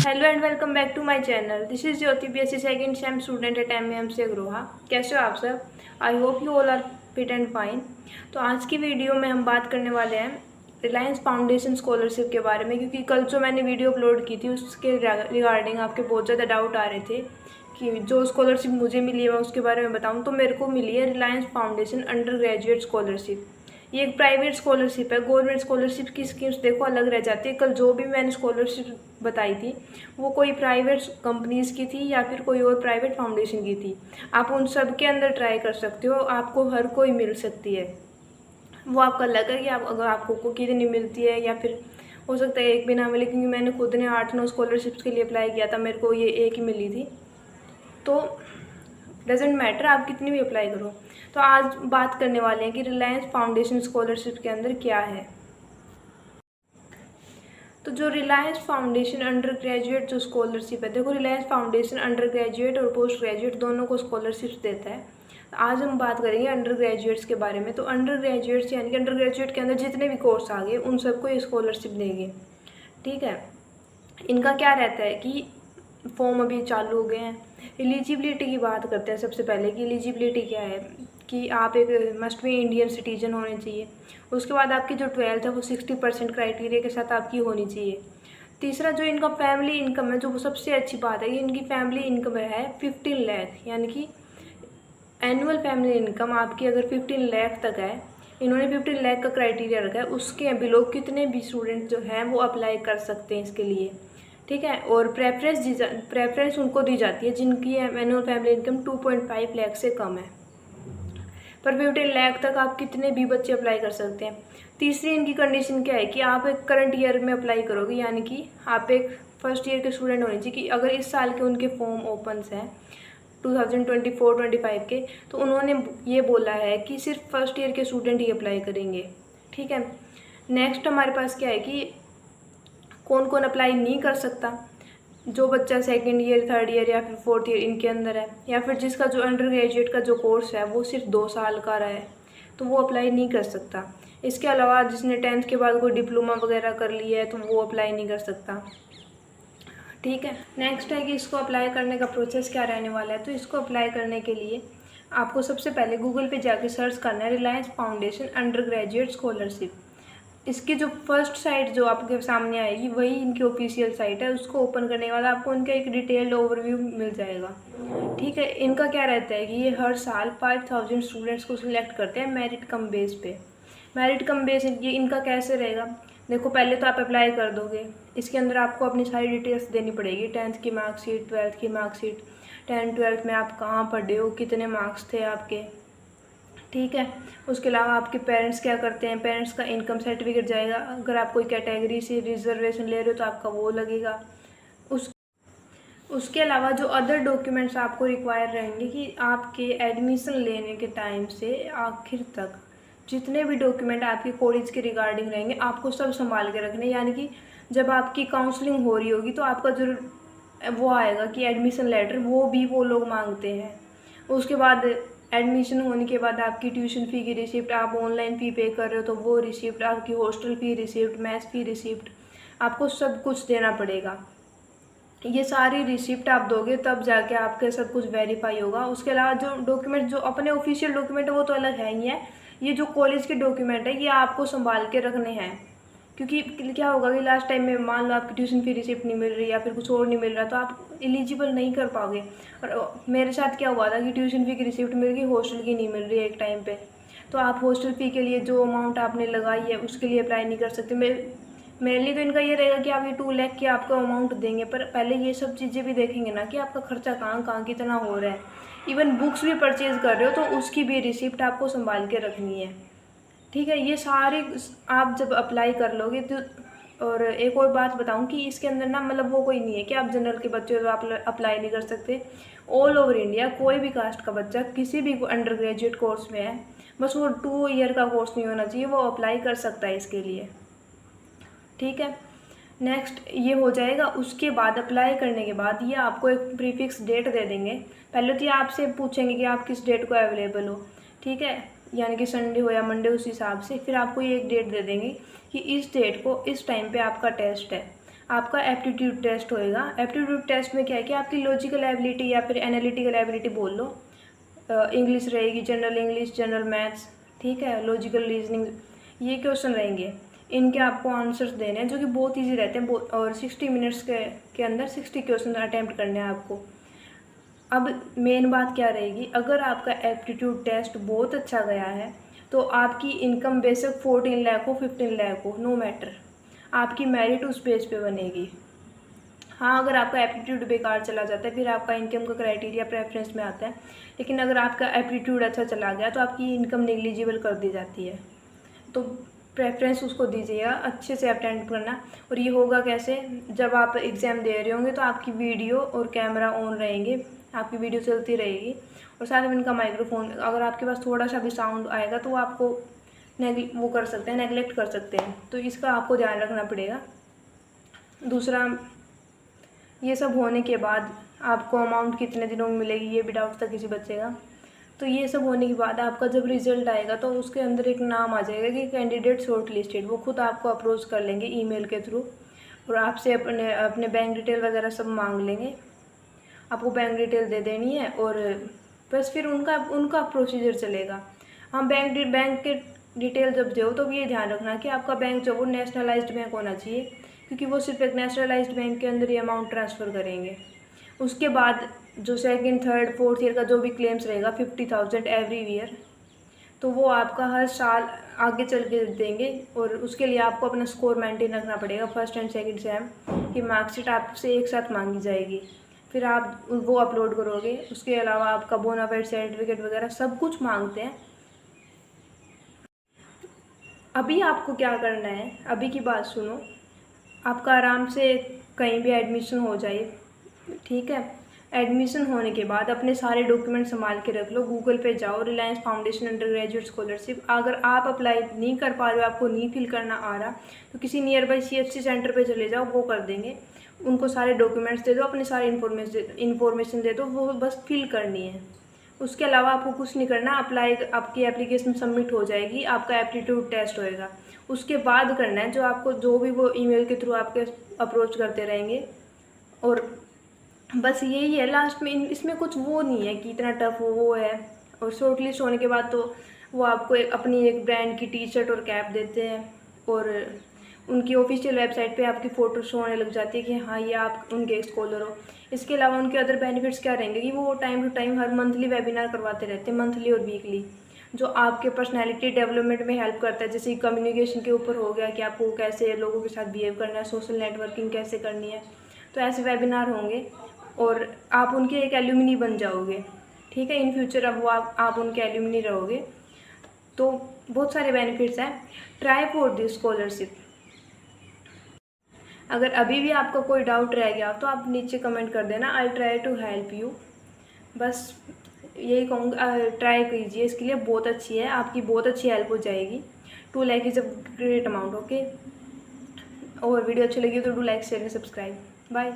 Hello and welcome back to my channel. This is Jyoti BSc second sem student at MMC Agroha. कैसे हो आप सब? I hope you all are fit and fine. तो आज की video में हम बात करने वाले हैं रिलायंस फाउंडेशन स्कॉलरशिप के बारे में, क्योंकि कल जो मैंने वीडियो अपलोड की थी उसके रिगार्डिंग आपके बहुत ज़्यादा डाउट आ रहे थे कि जो स्कॉलरशिप मुझे मिली है मैं उसके बारे में बताऊँ। तो मेरे को मिली है Reliance foundation under graduate scholarship. ये एक प्राइवेट स्कॉलरशिप है। गवर्नमेंट स्कॉलरशिप की स्कीम्स देखो अलग रह जाती है। कल जो भी मैंने स्कॉलरशिप बताई थी वो कोई प्राइवेट कंपनीज़ की थी या फिर कोई और प्राइवेट फाउंडेशन की थी। आप उन सब के अंदर ट्राई कर सकते हो, आपको हर कोई मिल सकती है। वो आपका लग है कि आप अगर आपको को कितनी मिलती है, या फिर हो सकता है एक भी ना मिले, क्योंकि मैंने खुद ने 8-9 स्कॉलरशिप्स के लिए अप्लाई किया था, मेरे को ये एक ही मिली थी। तो डजेंट मैटर आप कितनी भी अप्लाई करो। तो आज बात करने वाले हैं कि रिलायंस फाउंडेशन स्कॉलरशिप के अंदर क्या है। तो जो रिलायंस फाउंडेशन अंडर ग्रेजुएट जो स्कॉलरशिप है, देखो रिलायंस फाउंडेशन अंडर ग्रेजुएट और पोस्ट ग्रेजुएट दोनों को स्कॉलरशिप्स देता है। आज हम बात करेंगे अंडर ग्रेजुएट्स के बारे में। तो अंडर ग्रेजुएट्स यानी कि अंडर ग्रेजुएट के अंदर जितने भी कोर्स आ गए उन सबको ये स्कॉलरशिप देंगे। ठीक है। इनका क्या रहता है कि फॉर्म अभी चालू हो गए हैं। एलिजिबिलिटी की बात करते हैं सबसे पहले कि एलिजिबिलिटी क्या है, कि आप एक मस्ट बी इंडियन सिटीजन होने चाहिए। उसके बाद आपकी जो 12th है वो 60% क्राइटेरिया के साथ आपकी होनी चाहिए। तीसरा जो इनका फैमिली इनकम है, जो वो सबसे अच्छी बात है कि इनकी फैमिली इनकम है 15 लाख, यानी कि एनुअल फैमिली इनकम आपकी अगर 15 लाख तक है, इन्होंने 15 लाख का क्राइटेरिया रखा है, उसके बिलो कितने भी स्टूडेंट जो हैं वो अप्लाई कर सकते हैं इसके लिए। ठीक है। और प्रेफरेंस उनको दी जाती है जिनकी एनुअल फैमिली इनकम 2.5 लाख से कम है। पर 15 लाख तक आप कितने भी बच्चे अप्लाई कर सकते हैं। तीसरी इनकी कंडीशन क्या है कि आप एक करंट ईयर में अप्लाई करोगे, यानी कि आप एक फर्स्ट ईयर के स्टूडेंट होने चाहिए। कि अगर इस साल के उनके फॉर्म ओपन हैं 2024-25 के, तो उन्होंने ये बोला है कि सिर्फ फर्स्ट ईयर के स्टूडेंट ही अप्लाई करेंगे। ठीक है। नेक्स्ट हमारे पास क्या है कि कौन कौन अप्लाई नहीं कर सकता। जो बच्चा सेकेंड ईयर, थर्ड ईयर या फिर फोर्थ ईयर इनके अंदर है, या फिर जिसका जो अंडर ग्रेजुएट का जो कोर्स है वो सिर्फ 2 साल का रहा है, तो वो अप्लाई नहीं कर सकता। इसके अलावा जिसने 10th के बाद कोई डिप्लोमा वगैरह कर लिया है तो वो अप्लाई नहीं कर सकता। ठीक है। नेक्स्ट है कि इसको अप्लाई करने का प्रोसेस क्या रहने वाला है। तो इसको अप्लाई करने के लिए आपको सबसे पहले गूगल पे जाके सर्च करना है Reliance foundation under graduate scholarship. इसकी जो फर्स्ट साइट जो आपके सामने आएगी वही इनकी ऑफिशियल साइट है। उसको ओपन करने के बाद आपको इनका एक डिटेल्ड ओवरव्यू मिल जाएगा। ठीक है। इनका क्या रहता है कि ये हर साल 5000 स्टूडेंट्स को सिलेक्ट करते हैं मेरिट कम बेस पे। मेरिट कम बेस ये इनका कैसे रहेगा, देखो पहले तो आप अप्लाई कर दोगे, इसके अंदर आपको अपनी सारी डिटेल्स देनी पड़ेगी। 10th की मार्कशीट, 12th की मार्कशीट, 10th-12th में आप कहाँ पढ़े हो, कितने मार्क्स थे आपके। ठीक है। उसके अलावा आपके पेरेंट्स क्या करते हैं, पेरेंट्स का इनकम सर्टिफिकेट जाएगा। अगर आप कोई कैटेगरी से रिजर्वेशन ले रहे हो तो आपका वो लगेगा। उसके अलावा जो अदर डॉक्यूमेंट्स आपको रिक्वायर रहेंगे कि आपके एडमिशन लेने के टाइम से आखिर तक जितने भी डॉक्यूमेंट आपके कॉलेज के रिगार्डिंग रहेंगे आपको सब संभाल के रखने। यानी कि जब आपकी काउंसलिंग हो रही होगी तो आपका जो वो आएगा कि एडमिशन लेटर, वो भी वो लोग मांगते हैं। उसके बाद एडमिशन होने के बाद आपकी ट्यूशन फ़ी की रिसिप्ट, आप ऑनलाइन फ़ी पे कर रहे हो तो वो रिसिप्ट, आपकी हॉस्टल फ़ी रिसिप्ट, मैथ फ़ी रिसिप्ट, आपको सब कुछ देना पड़ेगा। ये सारी रिसिप्ट आप दोगे तब जाके आपके सब कुछ वेरीफाई होगा। उसके अलावा जो डॉक्यूमेंट जो अपने ऑफिशियल डॉक्यूमेंट है वो तो अलग है ही है। ये जो कॉलेज के डॉक्यूमेंट है ये आपको संभाल के रखने हैं, क्योंकि क्या होगा कि लास्ट टाइम में मान लो आपकी ट्यूशन फी रिसिप्ट नहीं मिल रही या फिर कुछ और नहीं मिल रहा तो आप एलिजिबल नहीं कर पाओगे। और मेरे साथ क्या हुआ था कि ट्यूशन फ़ी की रिसिप्ट मिल गई, हॉस्टल की नहीं मिल रही है एक टाइम पे, तो आप हॉस्टल फ़ी के लिए जो अमाउंट आपने लगाई है उसके लिए अप्लाई नहीं कर सकते। मेरे लिए तो इनका ये रहेगा कि आप ये 2 लाख की आपको अमाउंट देंगे, पर पहले ये सब चीज़ें भी देखेंगे ना कि आपका खर्चा कहाँ कहाँ कितना हो रहा है। इवन बुक्स भी परचेज़ कर रहे हो तो उसकी भी रिसिप्ट आपको संभाल के रखनी है। ठीक है। ये सारे आप जब अप्लाई कर लोगे तो, और एक और बात बताऊं कि इसके अंदर ना मतलब वो कोई नहीं है कि आप जनरल के बच्चे हो तो आप अप्लाई नहीं कर सकते। ऑल ओवर इंडिया कोई भी कास्ट का बच्चा किसी भी अंडर ग्रेजुएट कोर्स में है, बस वो 2 ईयर का कोर्स नहीं होना चाहिए, वो अप्लाई कर सकता है इसके लिए। ठीक है। नेक्स्ट ये हो जाएगा। उसके बाद अप्लाई करने के बाद ये आपको एक प्रीफिक्स डेट दे देंगे। पहले तो ये आपसे पूछेंगे कि आप किस डेट को अवेलेबल हो। ठीक है। यानी कि संडे हो या मंडे, उस हिसाब से फिर आपको ये एक डेट दे देंगे कि इस डेट को इस टाइम पे आपका टेस्ट है। आपका एप्टीट्यूड टेस्ट होएगा। एप्टीट्यूड टेस्ट में क्या है कि आपकी लॉजिकल एबिलिटी या फिर एनालिटिकल एबिलिटी बोल लो, इंग्लिश रहेगी, जनरल इंग्लिश, जनरल मैथ्स, ठीक है, लॉजिकल रीजनिंग, ये क्वेश्चन रहेंगे। इनके आपको आंसर्स देने हैं जो कि बहुत इजी रहते हैं, और 60 मिनट्स के अंदर 60 क्वेश्चन अटैम्प्ट करने हैं आपको। अब मेन बात क्या रहेगी, अगर आपका एप्टीट्यूड टेस्ट बहुत अच्छा गया है तो आपकी इनकम बेशक 14 लाख हो, 15 लाख हो, नो मैटर, आपकी मेरिट उस बेस पे बनेगी। हाँ, अगर आपका एप्टीट्यूड बेकार चला जाता है फिर आपका इनकम का क्राइटेरिया प्रेफरेंस में आता है, लेकिन अगर आपका एप्टीट्यूड अच्छा चला गया तो आपकी इनकम नेग्लिजिबल कर दी जाती है। तो प्रेफरेंस उसको दीजिएगा, अच्छे से अटेंड करना। और ये होगा कैसे, जब आप एग्ज़ाम दे रहे होंगे तो आपकी वीडियो और कैमरा ऑन रहेंगे, आपकी वीडियो चलती रहेगी, और साथ में इनका माइक्रोफोन, अगर आपके पास थोड़ा सा भी साउंड आएगा तो आपको वो कर सकते हैं, नेगलेक्ट कर सकते हैं, तो इसका आपको ध्यान रखना पड़ेगा। दूसरा, ये सब होने के बाद आपको अमाउंट कितने दिनों में मिलेगी ये भी डाउट था किसी बच्चे का। तो ये सब होने के बाद आपका जब रिजल्ट आएगा तो उसके अंदर एक नाम आ जाएगा कि कैंडिडेट शॉर्ट लिस्टेड, वो खुद आपको अप्रोच कर लेंगे ईमेल के थ्रू, और आपसे अपने अपने बैंक डिटेल वगैरह सब मांग लेंगे, आपको बैंक डिटेल दे देनी है, और बस फिर उनका प्रोसीजर चलेगा। हम बैंक के डिटेल जब दो तो ये ध्यान रखना कि आपका बैंक जो वो नेशनलाइज्ड बैंक होना चाहिए, क्योंकि वो सिर्फ एक नेशनलाइज्ड बैंक के अंदर ये अमाउंट ट्रांसफ़र करेंगे। उसके बाद जो सेकंड, थर्ड, फोर्थ ईयर का जो भी क्लेम्स रहेगा 50,000 एवरी ईयर, तो वो आपका हर साल आगे चल के देंगे, और उसके लिए आपको अपना स्कोर मेंटेन रखना पड़ेगा। फर्स्ट एंड सेकंड सेम की मार्कशीट आपसे एक साथ मांगी जाएगी, फिर आप वो अपलोड करोगे। उसके अलावा आपका बोनाफाइड सर्टिफिकेट वगैरह सब कुछ मांगते हैं। अभी आपको क्या करना है, अभी की बात सुनो, आपका आराम से कहीं भी एडमिशन हो जाए, ठीक है। एडमिशन होने के बाद अपने सारे डॉक्यूमेंट संभाल के रख लो, गूगल पे जाओ, Reliance foundation under graduate scholarship, अगर आप अप्लाई नहीं कर पा रहे हो, आपको नहीं फिल करना आ रहा, तो किसी नियर बाई CHC सेंटर पे चले जाओ, वो कर देंगे। उनको सारे डॉक्यूमेंट्स दे दो, अपनी सारी इन्फॉर्मेशन दे दो, वो बस फिल करनी है। उसके अलावा आपको कुछ नहीं करना, आपकी एप्लीकेशन सबमिट हो जाएगी, आपका एप्टीट्यूड टेस्ट होएगा, उसके बाद करना है जो आपको जो भी वो ईमेल के थ्रू आपके अप्रोच करते रहेंगे। और बस यही है लास्ट में, इसमें कुछ वो नहीं है कि इतना टफ वो है। और शॉर्ट लिस्ट होने के बाद तो वो आपको अपनी एक ब्रांड की टी-शर्ट और कैप देते हैं, और उनकी ऑफिशियल वेबसाइट पे आपकी फ़ोटो शो होने लग जाती है कि हाँ ये आप उनके स्कॉलर हो। इसके अलावा उनके अदर बेनिफिट्स क्या रहेंगे कि वो टाइम टू टाइम हर मंथली वेबिनार करवाते रहते हैं, मंथली और वीकली, जो आपके पर्सनैलिटी डेवलपमेंट में हेल्प करता है। जैसे कम्युनिकेशन के ऊपर हो गया कि आपको कैसे लोगों के साथ बिहेव करना है, सोशल नेटवर्किंग कैसे करनी है, तो ऐसे वेबिनार होंगे, और आप उनके एक एल्यूमिनी बन जाओगे, ठीक है। इन फ्यूचर अब वो आप उनके एल्यूमिनी रहोगे, तो बहुत सारे बेनिफिट्स हैं। Try for this scholarship. अगर अभी भी आपका कोई डाउट रह गया तो आप नीचे कमेंट कर देना, I try to help you. बस यही कहूँगा, ट्राई कीजिए, इसके लिए बहुत अच्छी है, आपकी बहुत अच्छी हेल्प हो जाएगी। 2 lakh is a great amount, okay. और वीडियो अच्छी लगी तो do like, share and subscribe. Bye.